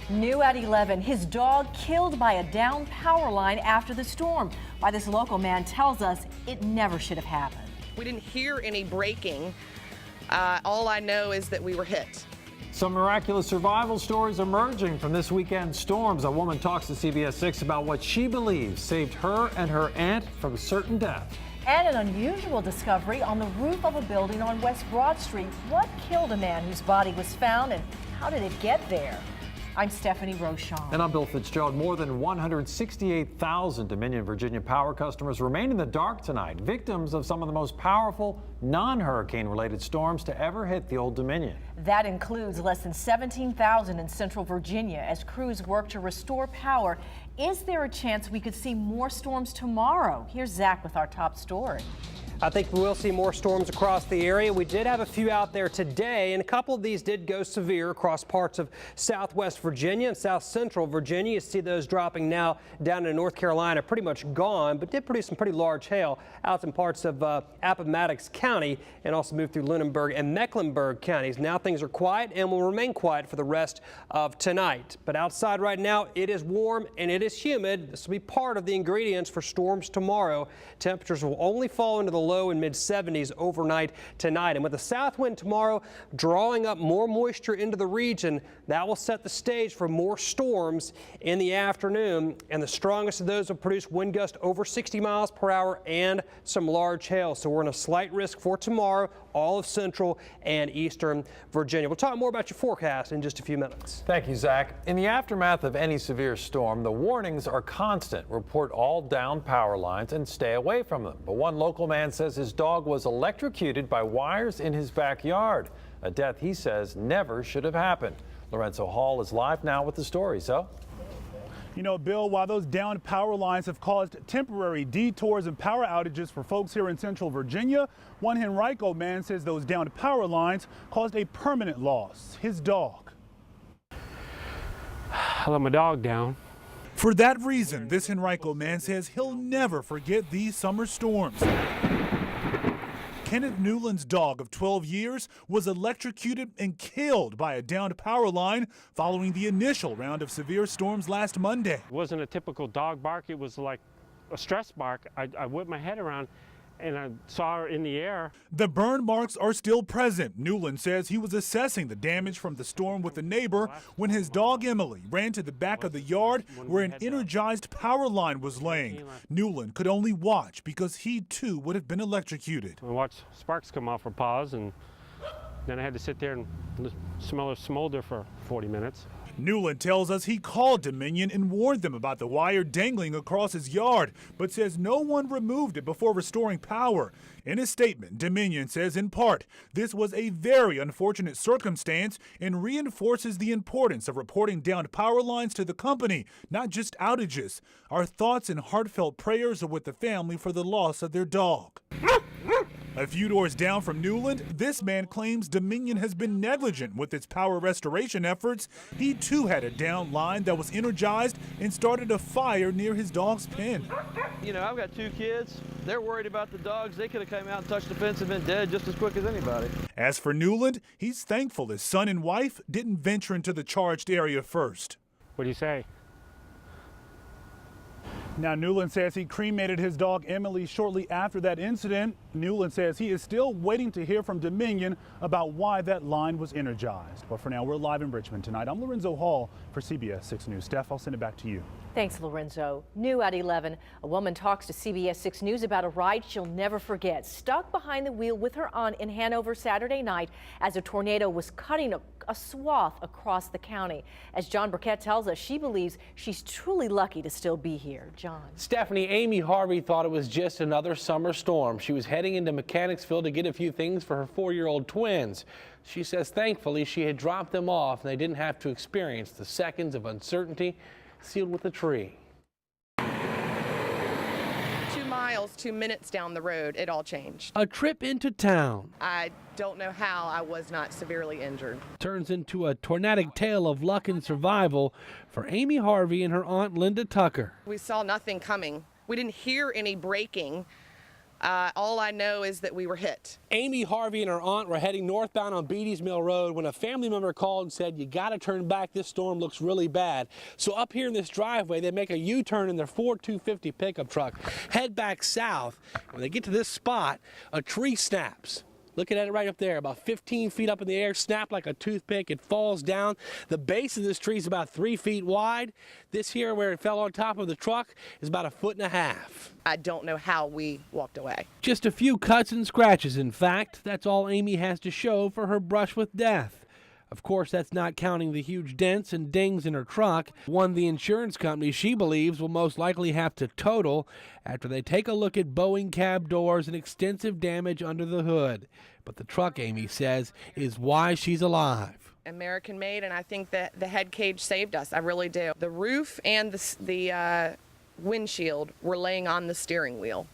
New at 11, his dog killed by a downed power line after the storm. Why this local man tells us it never should have happened. We didn't hear any breaking. All I know is that we were hit. Some miraculous survival stories emerging from this weekend's storms. A woman talks to CBS6 about what she believes saved her and her aunt from certain death. And an unusual discovery on the roof of a building on West Broad Street. What killed a man whose body was found, and how did it get there? I'm Stephanie Rochon. And I'm Bill Fitzgerald. More than 168,000 Dominion, Virginia power customers remain in the dark tonight, victims of some of the most powerful non-hurricane related storms to ever hit the Old Dominion. That includes less than 17,000 in central Virginia as crews work to restore power. Is there a chance we could see more storms tomorrow? Here's Zach with our top story. I think we will see more storms across the area. We did have a few out there today, and a couple of these did go severe across parts of southwest Virginia and south central Virginia. You see those dropping now down in North Carolina, pretty much gone, but did produce some pretty large hail out in parts of Appomattox County and also moved through Lunenburg and Mecklenburg counties. Now things are quiet and will remain quiet for the rest of tonight. But outside right now, it is warm and it is humid. This will be part of the ingredients for storms tomorrow. Temperatures will only fall into the low and mid 70s overnight tonight. And with the south wind tomorrow drawing up more moisture into the region, that will set the stage for more storms in the afternoon. And the strongest of those will produce wind gusts over 60 miles per hour and some large hail. So we're in a slight risk for tomorrow, all of central and eastern Virginia. We'll talk more about your forecast in just a few minutes. Thank you, Zach. In the aftermath of any severe storm, the warnings are constant. Report all down power lines and stay away from them. But one local man says his dog was electrocuted by wires in his backyard, a death he says never should have happened. Lorenzo Hall is live now with the story. So, you know, Bill, while those downed power lines have caused temporary detours and power outages for folks here in central Virginia, one Henrico man says those downed power lines caused a permanent loss. His dog. I let my dog down. For that reason, this Henrico man says he'll never forget these summer storms. Kenneth Newland's dog of 12 years was electrocuted and killed by a downed power line following the initial round of severe storms last Monday. It wasn't a typical dog bark. It was like a stress bark. I whipped my head around and I saw her in the air. The burn marks are still present. Newland says he was assessing the damage from the storm with a neighbor when his dog Emily ran to the back of the yard where an energized power line was laying. Newland could only watch because he too would have been electrocuted. I watched sparks come off her paws, and then I had to sit there and smell her smolder for 40 minutes. Newland tells us he called Dominion and warned them about the wire dangling across his yard, but says no one removed it before restoring power. In a statement, Dominion says in part, this was a very unfortunate circumstance and reinforces the importance of reporting downed power lines to the company, not just outages. Our thoughts and heartfelt prayers are with the family for the loss of their dog. A few doors down from Newland, this man claims Dominion has been negligent with its power restoration efforts. He too had a down line that was energized and started a fire near his dog's pen. You know, I've got two kids. They're worried about the dogs. They could have come out and touched the fence and been dead just as quick as anybody. As for Newland, he's thankful his son and wife didn't venture into the charged area first. What do you say? Now, Newland says he cremated his dog Emily shortly after that incident. Newland says he is still waiting to hear from Dominion about why that line was energized. But for now, we're live in Richmond tonight. I'm Lorenzo Hall for CBS6 News. Steph, I'll send it back to you. Thanks, Lorenzo. New at 11, a woman talks to CBS6 News about a ride she'll never forget. Stuck behind the wheel with her aunt in Hanover Saturday night as a tornado was cutting a swath across the county. As John Burkett tells us, she believes she's truly lucky to still be here. John. Stephanie, Amy Harvey thought it was just another summer storm. She was heading into Mechanicsville to get a few things for her 4-year-old twins. She says thankfully she had dropped them off and they didn't have to experience the seconds of uncertainty sealed with a tree. 2 miles, 2 minutes down the road, it all changed. A trip into town I don't know how I was not severely injured. turns into a tornadic tale of luck and survival for Amy Harvey and her aunt Linda Tucker. We saw nothing coming. We didn't hear any breaking. All I know is that we were hit. Amy, Harvey, and her aunt were heading northbound on Beatty's Mill Road when a family member called and said, "You got to turn back. This storm looks really bad." So up here in this driveway, they make a U-turn in their Ford 250 pickup truck, head back south. When they get to this spot, a tree snaps. Looking at it right up there, about 15 feet up in the air, snapped like a toothpick. It falls down. The base of this tree is about 3 feet wide. This here, where it fell on top of the truck, is about 1.5 feet. I don't know how we walked away. Just a few cuts and scratches, in fact. That's all Amy has to show for her brush with death. Of course, that's not counting the huge dents and dings in her truck, one the insurance company she believes will most likely have to total after they take a look at Boeing cab doors and extensive damage under the hood. But the truck, Amy says, is why she's alive. American made, and I think that the head cage saved us. I really do. The roof and the windshield were laying on the steering wheel.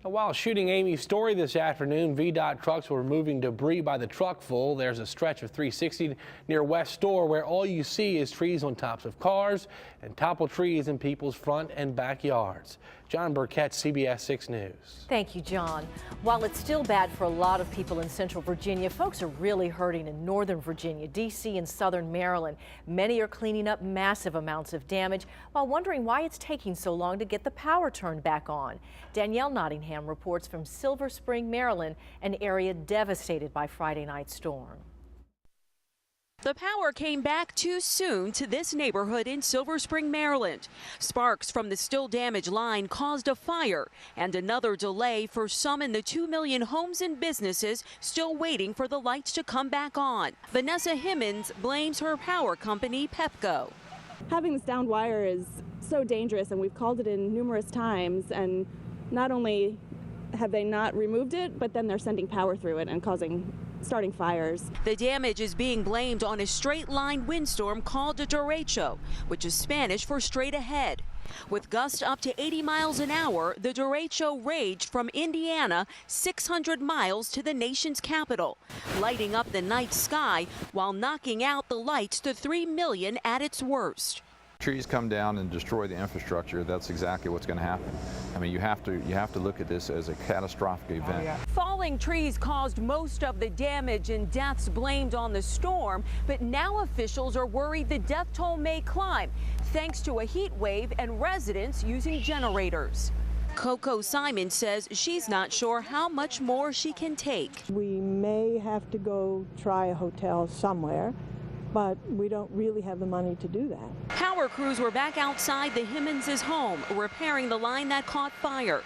While shooting Amy's story this afternoon, VDOT trucks were removing debris by the truckful. There's a stretch of 360 near West Store where all you see is trees on tops of cars and toppled trees in people's front and backyards. John Burkett, CBS6 News. Thank you, John. While it's still bad for a lot of people in central Virginia, folks are really hurting in northern Virginia, D.C., and southern Maryland. Many are cleaning up massive amounts of damage while wondering why it's taking so long to get the power turned back on. Danielle Nottingham reports from Silver Spring, Maryland, an area devastated by Friday night's storm. The power came back too soon to this neighborhood in Silver Spring, Maryland. Sparks from the still damaged line caused a fire and another delay for some in the 2 million homes and businesses still waiting for the lights to come back on. Vanessa Himmons blames her power company, Pepco. Having this downed wire is so dangerous, and we've called it in numerous times, and not only have they not removed it, but then they're sending power through it and starting fires. The damage is being blamed on a straight-line windstorm called a derecho, which is Spanish for straight ahead. With gusts up to 80 miles an hour, the derecho raged from Indiana 600 miles to the nation's capital, lighting up the night sky while knocking out the lights to 3 million at its worst. Trees come down and destroy the infrastructure. That's exactly what's going to happen. I mean, you have to look at this as a catastrophic event. Falling trees caused most of the damage and deaths blamed on the storm, but now officials are worried the death toll may climb thanks to a heat wave and residents using generators. Coco Simon says she's not sure how much more she can take. We may have to go try a hotel somewhere, but we don't really have the money to do that. Power crews were back outside the Himmons' home, repairing the line that caught fire.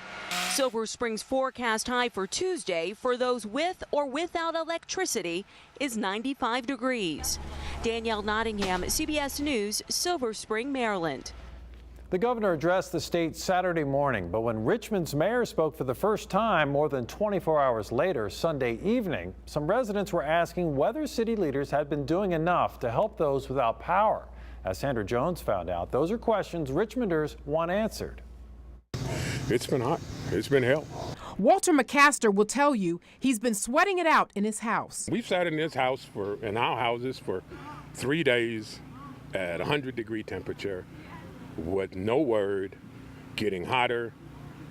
Silver Spring's forecast high for Tuesday for those with or without electricity is 95 degrees. Danielle Nottingham, CBS News, Silver Spring, Maryland. The governor addressed the state Saturday morning, but when Richmond's mayor spoke for the first time more than 24 hours later, Sunday evening, some residents were asking whether city leaders had been doing enough to help those without power. As Sandra Jones found out, those are questions Richmonders want answered. It's been hot. It's been hell. Walter McCaster will tell you he's been sweating it out in his house. We've sat in this house in our houses for 3 days at 100-degree temperature, with no word, getting hotter,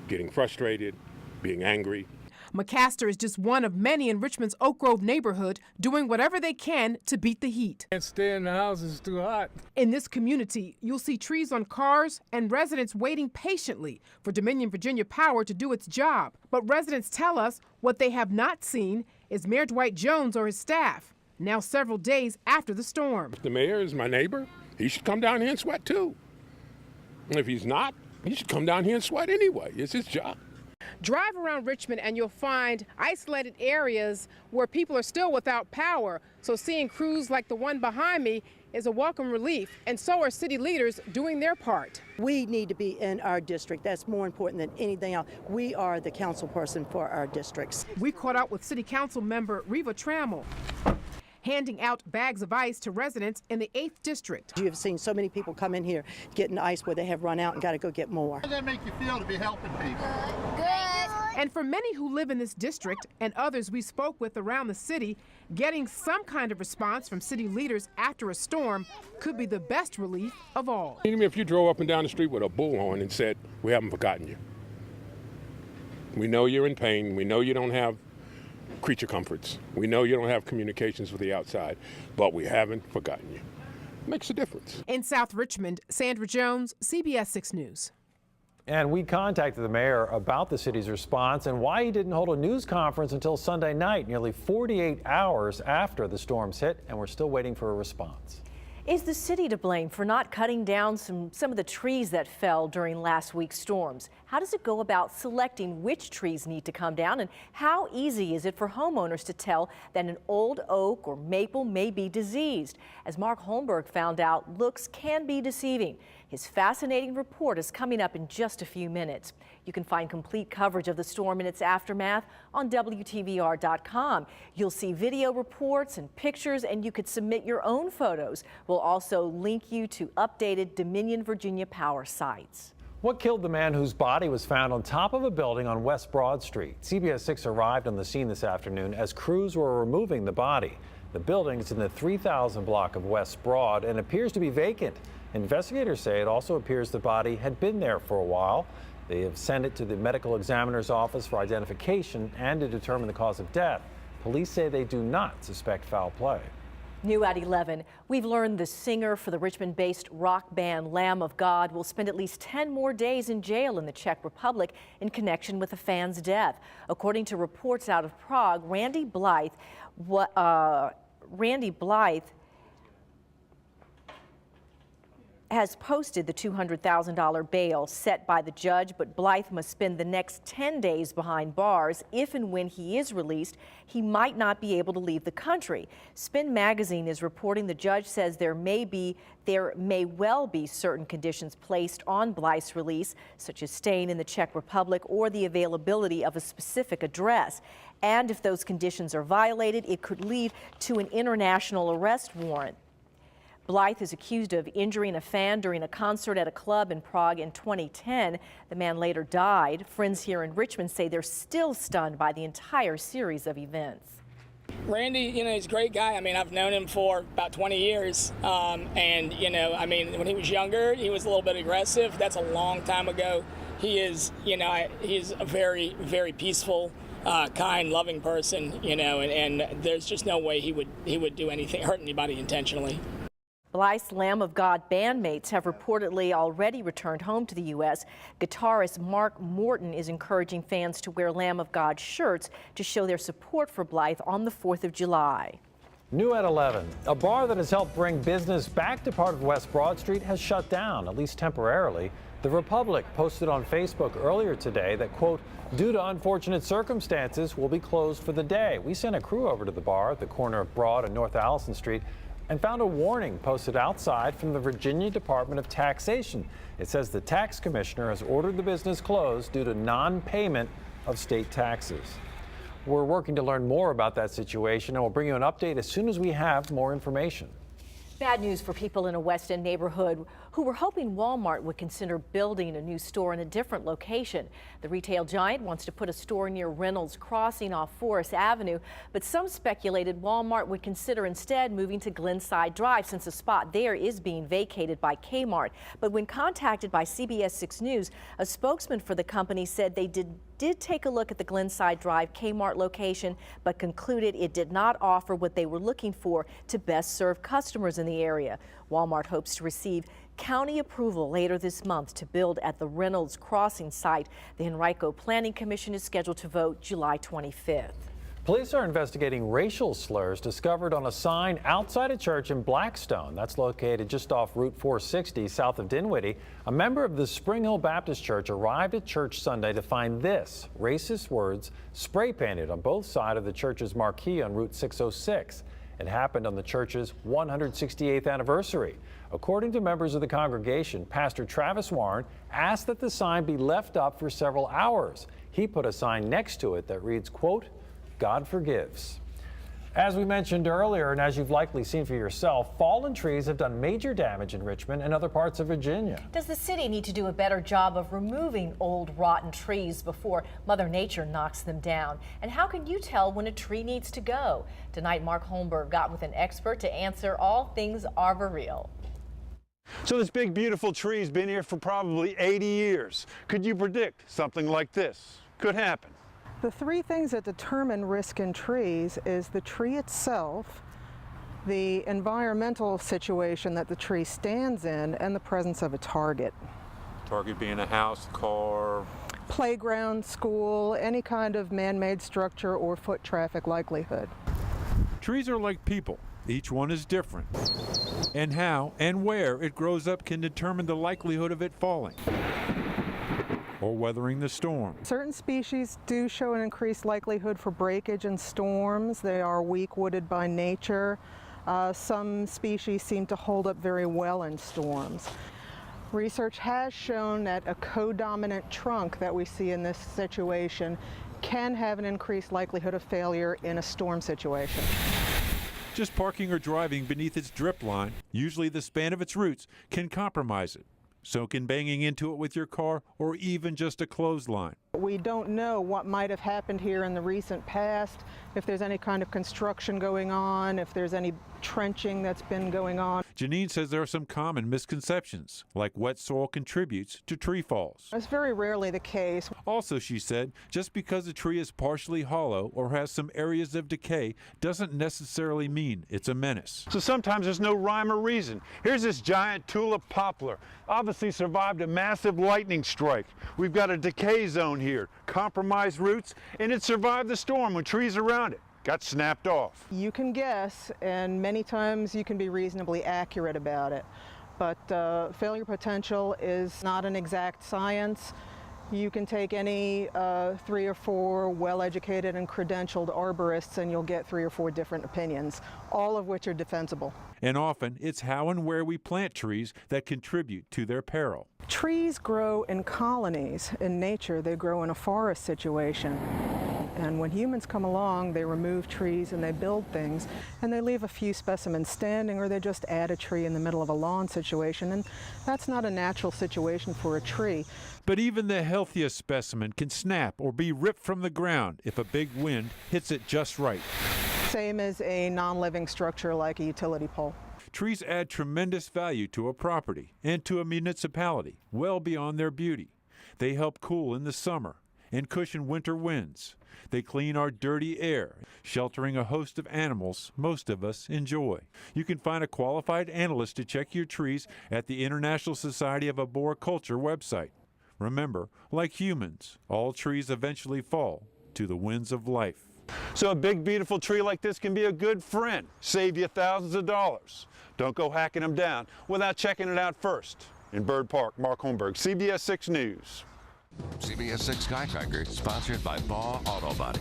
getting frustrated, being angry. McCaster is just one of many in Richmond's Oak Grove neighborhood doing whatever they can to beat the heat. Can't stay in the house, it's too hot. In this community, you'll see trees on cars and residents waiting patiently for Dominion Virginia Power to do its job. But residents tell us what they have not seen is Mayor Dwight Jones or his staff, now several days after the storm. The mayor is my neighbor. He should come down here and sweat too. If he's not, he should come down here and sweat anyway. It's his job. Drive around Richmond and you'll find isolated areas where people are still without power. So seeing crews like the one behind me is a welcome relief, and so are city leaders doing their part. We need to be in our district. That's more important than anything else. We are the council person for our districts. We caught up with City Council member Reva Trammell, handing out bags of ice to residents in the 8th District. You have seen so many people come in here getting ice where they have run out and got to go get more. How does that make you feel to be helping people? Good. And for many who live in this district and others we spoke with around the city, getting some kind of response from city leaders after a storm could be the best relief of all. Even if you drove up and down the street with a bullhorn and said, "We haven't forgotten you," We know you're in pain. We know you don't have creature comforts. We know you don't have communications with the outside, but we haven't forgotten you. Makes a difference. In South Richmond, Sandra Jones, CBS6 News. And we contacted the mayor about the city's response and why he didn't hold a news conference until Sunday night, nearly 48 hours after the storms hit, and we're still waiting for a response. Is the city to blame for not cutting down some of the trees that fell during last week's storms? How does it go about selecting which trees need to come down, and how easy is it for homeowners to tell that an old oak or maple may be diseased? As Mark Holmberg found out, looks can be deceiving. His fascinating report is coming up in just a few minutes. You can find complete coverage of the storm and its aftermath on WTVR.com. You'll see video reports and pictures, and you could submit your own photos. We'll also link you to updated Dominion, Virginia power sites. What killed the man whose body was found on top of a building on West Broad Street? CBS6 arrived on the scene this afternoon as crews were removing the body. The building is in the 3000 block of West Broad and appears to be vacant. Investigators say it also appears the body had been there for a while. They have sent it to the medical examiner's office for identification and to determine the cause of death. Police say they do not suspect foul play. New at 11, we've learned the singer for the Richmond-based rock band Lamb of God will spend at least 10 more days in jail in the Czech Republic in connection with a fan's death. According to reports out of Prague, Randy Blythe has posted the $200,000 bail set by the judge, but Blythe must spend the next 10 days behind bars. If and when he is released, he might not be able to leave the country. Spin magazine is reporting the judge says there may well be certain conditions placed on Blythe's release, such as staying in the Czech Republic or the availability of a specific address. And if those conditions are violated, it could lead to an international arrest warrant. Blythe is accused of injuring a fan during a concert at a club in Prague in 2010. The man later died. Friends here in Richmond say they're still stunned by the entire series of events. Randy, he's a great guy. I mean, I've known him for about 20 years. And, when he was younger, he was a little bit aggressive. That's a long time ago. He is, he's a very, very peaceful, kind, loving person, and there's just no way he would do anything, hurt anybody intentionally. Blythe's Lamb of God bandmates have reportedly already returned home to the U.S. Guitarist Mark Morton is encouraging fans to wear Lamb of God shirts to show their support for Blythe on the 4th of July. New at 11, a bar that has helped bring business back to part of West Broad Street has shut down, at least temporarily. The Republic posted on Facebook earlier today that, quote, due to unfortunate circumstances, will be closed for the day. We sent a crew over to the bar at the corner of Broad and North Allison Street and found a warning posted outside from the Virginia Department of Taxation. It says the tax commissioner has ordered the business closed due to non-payment of state taxes. We're working to learn more about that situation, and we'll bring you an update as soon as we have more information. Bad news for people in a West End neighborhood who were hoping Walmart would consider building a new store in a different location. The retail giant wants to put a store near Reynolds Crossing off Forest Avenue, but some speculated Walmart would consider instead moving to Glenside Drive since the spot there is being vacated by Kmart. But when contacted by CBS6 News, a spokesman for the company said they did take a look at the Glenside Drive Kmart location, but concluded it did not offer what they were looking for to best serve customers in the area. Walmart hopes to receive county approval later this month to build at the Reynolds Crossing site. The Henrico Planning Commission is scheduled to vote July 25th. Police are investigating racial slurs discovered on a sign outside a church in Blackstone. That's located just off Route 460 south of Dinwiddie. A member of the Spring Hill Baptist Church arrived at church Sunday to find this racist words spray painted on both sides of the church's marquee on Route 606. It happened on the church's 168th anniversary. According to members of the congregation, Pastor Travis Warren asked that the sign be left up for several hours. He put a sign next to it that reads, quote, God forgives. As we mentioned earlier, and as you've likely seen for yourself, fallen trees have done major damage in Richmond and other parts of Virginia. Does the city need to do a better job of removing old, rotten trees before Mother Nature knocks them down? And how can you tell when a tree needs to go? Tonight, Mark Holmberg got with an expert to answer all things arboreal. So this big, beautiful tree's been here for probably 80 years. Could you predict something like this? could happen. The three things that determine risk in trees is the tree itself, the environmental situation that the tree stands in, and the presence of a target. Target being a house, car, Playground, school, any kind of man-made structure or foot traffic likelihood. Trees are like people. Each one is different. And how and where it grows up can determine the likelihood of it falling or weathering the storm. Certain species do show an increased likelihood for breakage and storms. They are weak-wooded by nature. Some species seem to hold up very well in storms. Research has shown that a codominant trunk that we see in this situation can have an increased likelihood of failure in a storm situation. Just parking or driving beneath its drip line, usually the span of its roots, can compromise it. So can banging into it with your car or even just a clothesline. We don't know what might have happened here in the recent past, if there's any kind of construction going on, if there's any trenching that's been going on. Janine says there are some common misconceptions, like wet soil contributes to tree falls. It's very rarely the case. Also, she said, just because a tree is partially hollow or has some areas of decay doesn't necessarily mean it's a menace. So sometimes there's no rhyme or reason. Here's this giant tulip poplar. Obviously survived a massive lightning strike. We've got a decay zone here, compromised roots, and it survived the storm when trees around it got snapped off. You can guess, and many times you can be reasonably accurate about it. But failure potential is not an exact science. You can take any 3 or 4 well-educated and credentialed arborists and you'll get 3 or 4 different opinions, all of which are defensible. And often it's how and where we plant trees that contribute to their peril. Trees grow in colonies. In nature, they grow in a forest situation. And when humans come along, they remove trees and they build things, and they leave a few specimens standing, or they just add a tree in the middle of a lawn situation, and that's not a natural situation for a tree. But even the healthiest specimen can snap or be ripped from the ground if a big wind hits it just right. Same as a non-living structure like a utility pole. Trees add tremendous value to a property and to a municipality, well beyond their beauty. They help cool in the summer and cushion winter winds. They clean our dirty air, sheltering a host of animals most of us enjoy. You can find a qualified analyst to check your trees at the International Society of Arboriculture website. Remember, like humans, all trees eventually fall to the winds of life. So a big, beautiful tree like this can be a good friend, save you thousands of dollars. Don't go hacking them down without checking it out first. In Bird Park, Mark Holmberg, CBS6 News. CBS6 Skytracker, sponsored by Baugh Auto Body.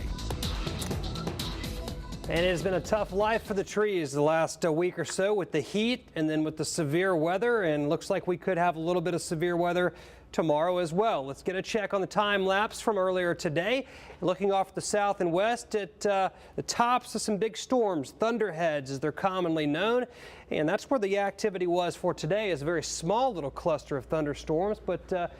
And it has been a tough life for the trees the last week or so with the heat and then with the severe weather, and looks like we could have a little bit of severe weather tomorrow as well. Let's get a check on the time lapse from earlier today. Looking off the south and west at the tops of some big storms, thunderheads as they're commonly known, and that's where the activity was for today, is a very small little cluster of thunderstorms, but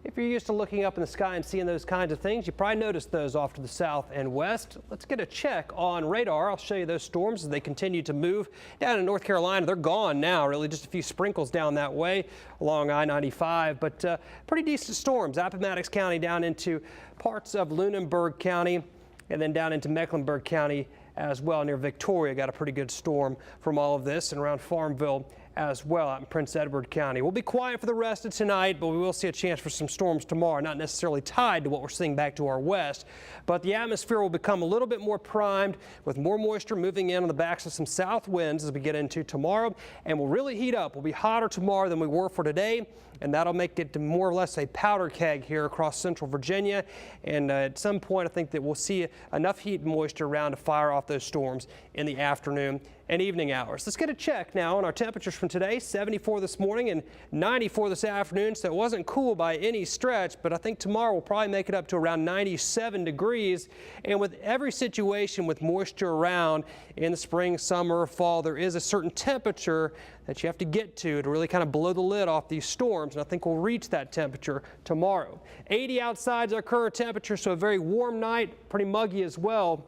if you're used to looking up in the sky and seeing those kinds of things, you probably noticed those off to the south and west. Let's get a check on radar. I'll show you those storms as they continue to move down in North Carolina. They're gone now, really just a few sprinkles down that way along I-95, but pretty decent storms. Appomattox County down into parts of Lunenburg County and then down into Mecklenburg County as well. Near Victoria got a pretty good storm from all of this, and around Farmville as well out in Prince Edward County. We'll be quiet for the rest of tonight, but we will see a chance for some storms tomorrow, not necessarily tied to what we're seeing back to our west, but the atmosphere will become a little bit more primed with more moisture moving in on the backs of some south winds as we get into tomorrow, and we'll really heat up. We'll be hotter tomorrow than we were for today, and that'll make it more or less a powder keg here across central Virginia, and at some point I think that we'll see enough heat and moisture around to fire off those storms in the afternoon and evening hours. Let's get a check now on our temperatures from today. 74 this morning and 94 this afternoon, so it wasn't cool by any stretch, but I think tomorrow we'll probably make it up to around 97 degrees. And with every situation with moisture around in the spring, summer, or fall, there is a certain temperature that you have to get to really kind of blow the lid off these storms, and I think we'll reach that temperature tomorrow. 80 outside is our current temperature, so a very warm night, pretty muggy as well.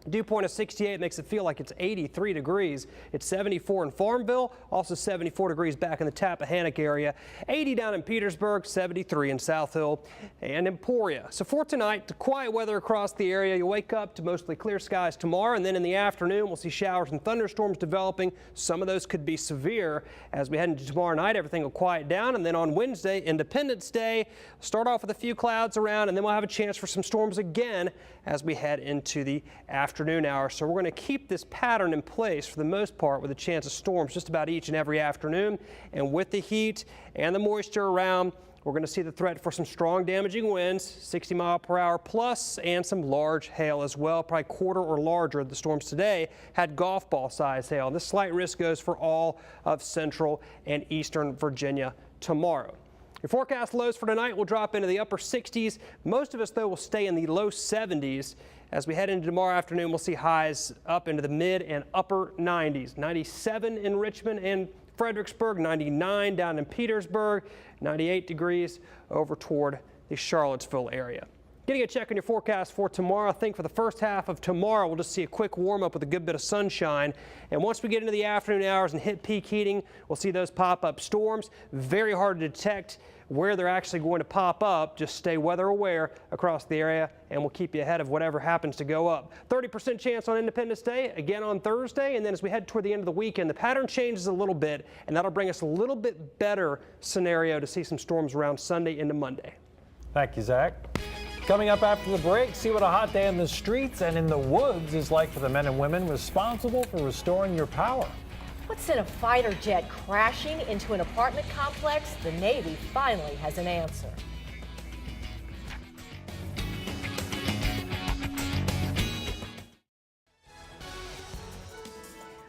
Dew point of 68 makes it feel like it's 83 degrees. It's 74 in Farmville, also 74 degrees back in the Tappahannock area, 80 down in Petersburg, 73 in South Hill and Emporia. So for tonight, quiet weather across the area. You wake up to mostly clear skies tomorrow, and then in the afternoon, we'll see showers and thunderstorms developing. Some of those could be severe. As we head into tomorrow night, everything will quiet down, and then on Wednesday, Independence Day, start off with a few clouds around, and then we'll have a chance for some storms again as we head into the afternoon hours. So we're going to keep this pattern in place for the most part, with a chance of storms just about each and every afternoon. And with the heat and the moisture around, we're going to see the threat for some strong damaging winds, 60 mile per hour plus, and some large hail as well, probably quarter or larger. The storms today had golf ball size hail. This slight risk goes for all of central and eastern Virginia tomorrow. Your forecast lows for tonight will drop into the upper 60s. Most of us, though, will stay in the low 70s. As we head into tomorrow afternoon, we'll see highs up into the mid and upper 90s. 97 in Richmond and Fredericksburg, 99 down in Petersburg, 98 degrees over toward the Charlottesville area. Getting a check on your forecast for tomorrow. I think for the first half of tomorrow, we'll just see a quick warm up with a good bit of sunshine. And once we get into the afternoon hours and hit peak heating, we'll see those pop-up storms. Very hard to detect where they're actually going to pop up. Just stay weather aware across the area, and we'll keep you ahead of whatever happens to go up. 30% chance on Independence Day, again on Thursday. And then as we head toward the end of the weekend, the pattern changes a little bit, and that'll bring us a little bit better scenario to see some storms around Sunday into Monday. Thank you, Zach. Coming up after the break, see what a hot day in the streets and in the woods is like for the men and women responsible for restoring your power. What sent a fighter jet crashing into an apartment complex? The Navy finally has an answer.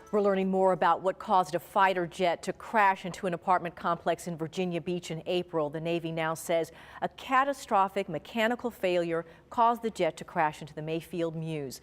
We're learning more about what caused a fighter jet to crash into an apartment complex in Virginia Beach in April. The Navy now says a catastrophic mechanical failure caused the jet to crash into the Mayfield Mews.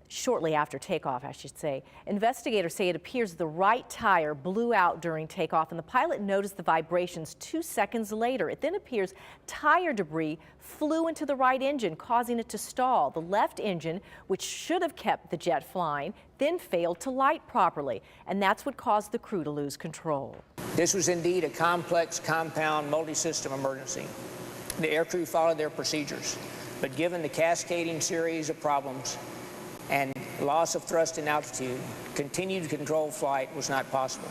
Shortly after takeoff, I should say. Investigators say it appears the right tire blew out during takeoff, and the pilot noticed the vibrations 2 seconds later. It then appears tire debris flew into the right engine, causing it to stall. The left engine, which should have kept the jet flying, then failed to light properly, and that's what caused the crew to lose control. This was indeed a complex, compound, multi-system emergency. The aircrew followed their procedures, but given the cascading series of problems and loss of thrust and altitude, continued control flight was not possible.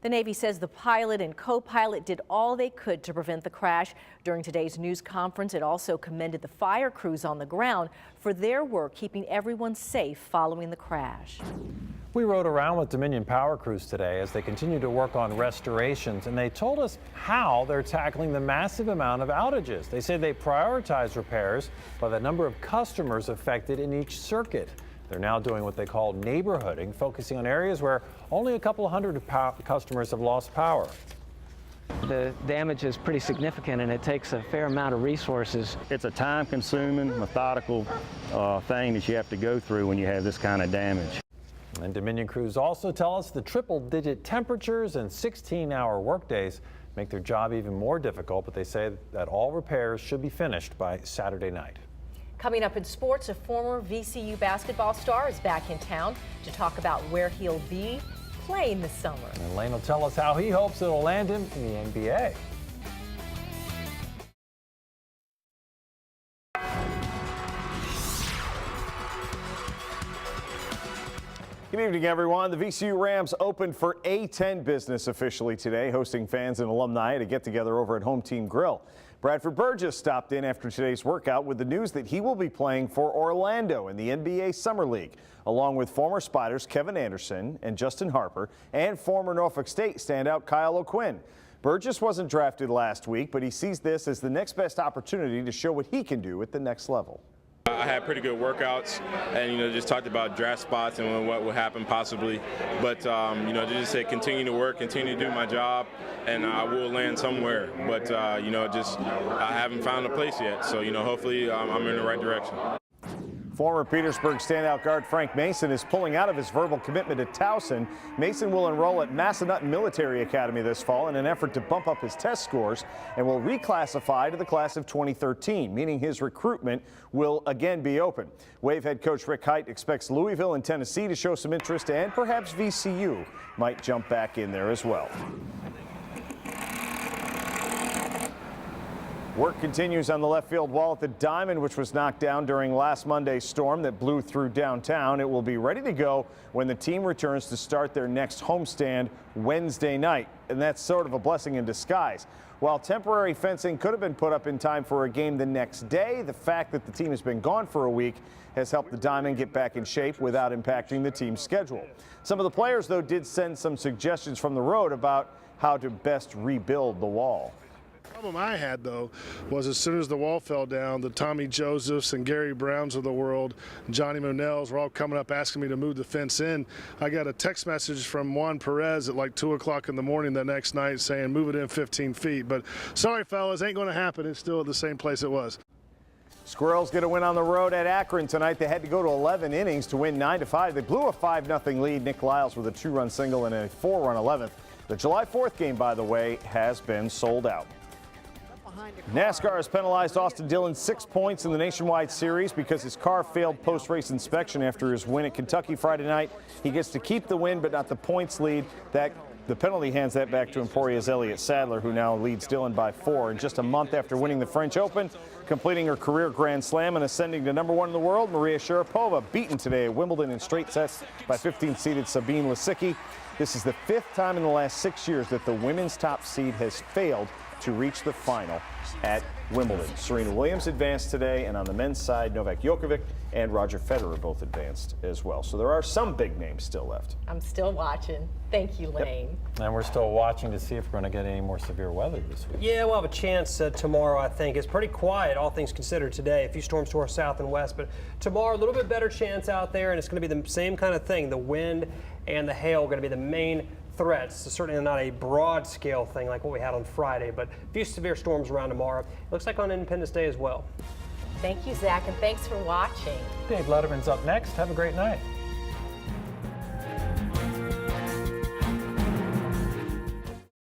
The Navy says the pilot and co-pilot did all they could to prevent the crash. During today's news conference, it also commended the fire crews on the ground for their work keeping everyone safe following the crash. We rode around with Dominion Power crews today as they continue to work on restorations, and they told us how they're tackling the massive amount of outages. They say they prioritize repairs by the number of customers affected in each circuit. They're now doing what they call neighborhooding, focusing on areas where only a couple hundred customers have lost power. The damage is pretty significant, and it takes a fair amount of resources. It's a time-consuming, methodical thing that you have to go through when you have this kind of damage. And Dominion crews also tell us the triple-digit temperatures and 16-hour workdays make their job even more difficult, but they say that all repairs should be finished by Saturday night. Coming up in sports, a former VCU basketball star is back in town to talk about where he'll be playing this summer. And Lane will tell us how he hopes it'll land him in the NBA. Good evening, everyone. The VCU Rams opened for A10 business officially today, hosting fans and alumni at a get-together over at Home Team Grill. Bradford Burgess stopped in after today's workout with the news that he will be playing for Orlando in the NBA Summer League, along with former Spiders Kevin Anderson and Justin Harper and former Norfolk State standout Kyle O'Quinn. Burgess wasn't drafted last week, but he sees this as the next best opportunity to show what he can do at the next level. I had pretty good workouts and, just talked about draft spots and what would happen possibly. But, just say continue to work, continue to do my job, and I will land somewhere. But, I haven't found a place yet. So, hopefully I'm in the right direction. Former Petersburg standout guard Frank Mason is pulling out of his verbal commitment to Towson. Mason will enroll at Massanutten Military Academy this fall in an effort to bump up his test scores and will reclassify to the class of 2013, meaning his recruitment will again be open. Wave head coach Rick Height expects Louisville and Tennessee to show some interest, and perhaps VCU might jump back in there as well. Work continues on the left field wall at the Diamond, which was knocked down during last Monday's storm that blew through downtown. It will be ready to go when the team returns to start their next homestand Wednesday night. And that's sort of a blessing in disguise. While temporary fencing could have been put up in time for a game the next day, the fact that the team has been gone for a week has helped the Diamond get back in shape without impacting the team's schedule. Some of the players, though, did send some suggestions from the road about how to best rebuild the wall. The problem I had, though, was as soon as the wall fell down, the Tommy Josephs and Gary Browns of the world, Johnny Monells were all coming up asking me to move the fence in. I got a text message from Juan Perez at like 2 o'clock in the morning the next night saying move it in 15 feet. But sorry, fellas, ain't going to happen. It's still at the same place it was. Squirrels get a win on the road at Akron tonight. They had to go to 11 innings to win 9-5. They blew a 5-0 lead. Nick Lyles with a 2-run single and a 4-run 11th. The July 4th game, by the way, has been sold out. NASCAR has penalized Austin Dillon 6 points in the Nationwide Series because his car failed post-race inspection after his win at Kentucky Friday night. He gets to keep the win, but not the points lead. The penalty hands that back to Emporia's Elliott Sadler, who now leads Dillon by 4. And just a month after winning the French Open, completing her career Grand Slam and ascending to #1 in the world, Maria Sharapova beaten today at Wimbledon in straight sets by 15th-seeded Sabine Lisicki. This is the 5th time in the last 6 years that the women's top seed has failed to reach the final at Wimbledon. Serena Williams advanced today, and on the men's side, Novak Djokovic and Roger Federer both advanced as well. So there are some big names still left. I'm still watching. Thank you, Lane. Yep. And we're still watching to see if we're going to get any more severe weather this week. Yeah, we'll have a chance tomorrow, I think. It's pretty quiet, all things considered, today. A few storms to our south and west, but tomorrow, a little bit better chance out there, and it's going to be the same kind of thing. The wind and the hail are going to be the main threats. So certainly not a broad scale thing like what we had on Friday, but a few severe storms around tomorrow. It looks like on Independence Day as well. Thank you, Zach, and thanks for watching. Dave Letterman's up next. Have a great night.